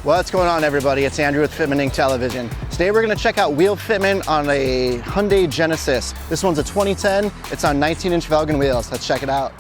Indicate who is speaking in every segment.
Speaker 1: What's going on, everybody? It's Andrew with Fitment Television. Today we're going to check out wheel fitment on a Hyundai Genesis. This one's a 2010. It's on 19-inch Velgen wheels. Let's check it out.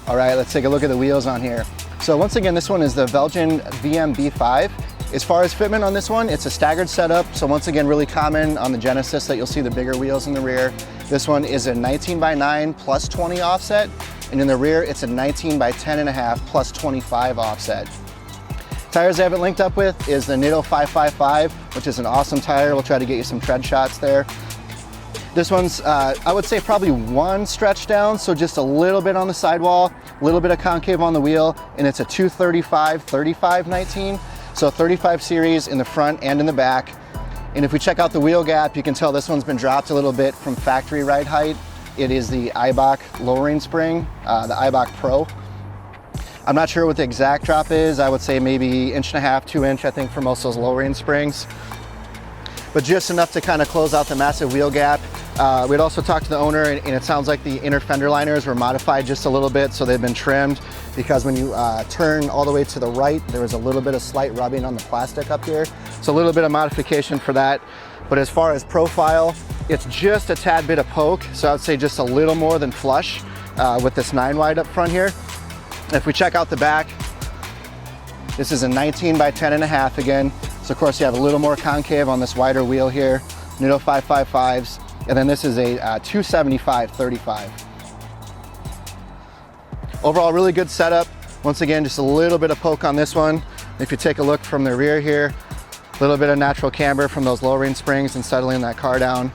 Speaker 1: All right, let's take a look at the wheels on here. So once again, this one is the Velgen VMB5. As far as fitment on this one, it's a staggered setup. So once again, really common on the Genesis that you'll see the bigger wheels in the rear. This one is a 19x9 plus 20 offset. And in the rear, it's a 19x10.5 plus 25 offset. Tires I have it linked up with is the Nitto NT555, which is an awesome tire. We'll try to get you some tread shots there. This one's, I would say probably one stretch down, so just a little bit on the sidewall, a little bit of concave on the wheel, and it's a 235/35/19, so 35 series in the front and in the back. And if we check out the wheel gap, you can tell this one's been dropped a little bit from factory ride height. It is the Eibach lowering spring, the Eibach Pro. I'm not sure what the exact drop is. I would say maybe 1.5 to 2 inch, I think, for most of those lowering springs. But just enough to kind of close out the massive wheel gap. We'd also talked to the owner, and it sounds like the inner fender liners were modified just a little bit, so they've been trimmed, because when you turn all the way to the right, there was a little bit of slight rubbing on the plastic up here. So a little bit of modification for that. But as far as profile, it's just a tad bit of poke, so I would say just a little more than flush with this 9 wide up front here. If we check out the back, this is a 19x10.5 again. So of course you have a little more concave on this wider wheel here, Nitto 555s, and then this is a 275/35. Overall, really good setup. Once again, just a little bit of poke on this one. If you take a look from the rear here, a little bit of natural camber from those lowering springs and settling that car down.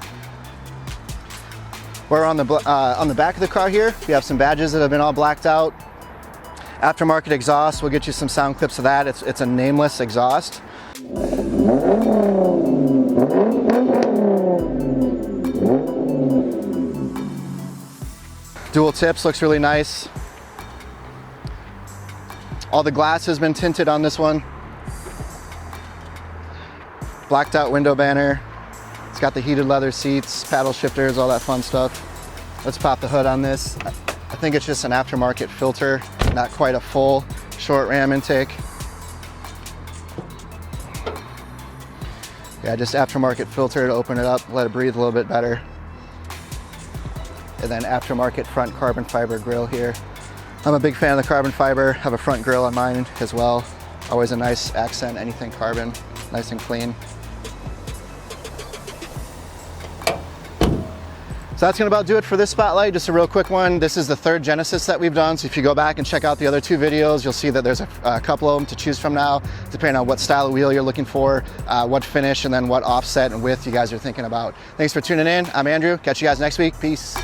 Speaker 1: We're on the back of the car here, we have some badges that have been all blacked out. Aftermarket exhaust, we'll get you some sound clips of that. It's a nameless exhaust. Dual tips, looks really nice. All the glass has been tinted on this one. Blacked out window banner. It's got the heated leather seats, paddle shifters, all that fun stuff. Let's pop the hood on this. I think it's just an aftermarket filter, not quite a full short ram intake. Yeah, just aftermarket filter to open it up, let it breathe a little bit better. And then aftermarket front carbon fiber grille here. I'm a big fan of the carbon fiber, have a front grille on mine as well. Always a nice accent, anything carbon, nice and clean. So that's gonna about do it for this spotlight, just a real quick one. This is the 3rd Genesis that we've done, so if you go back and check out the other 2 videos, you'll see that there's a couple of them to choose from now, depending on what style of wheel you're looking for, what finish, and then what offset and width you guys are thinking about. Thanks for tuning in. I'm Andrew. Catch you guys next week. Peace.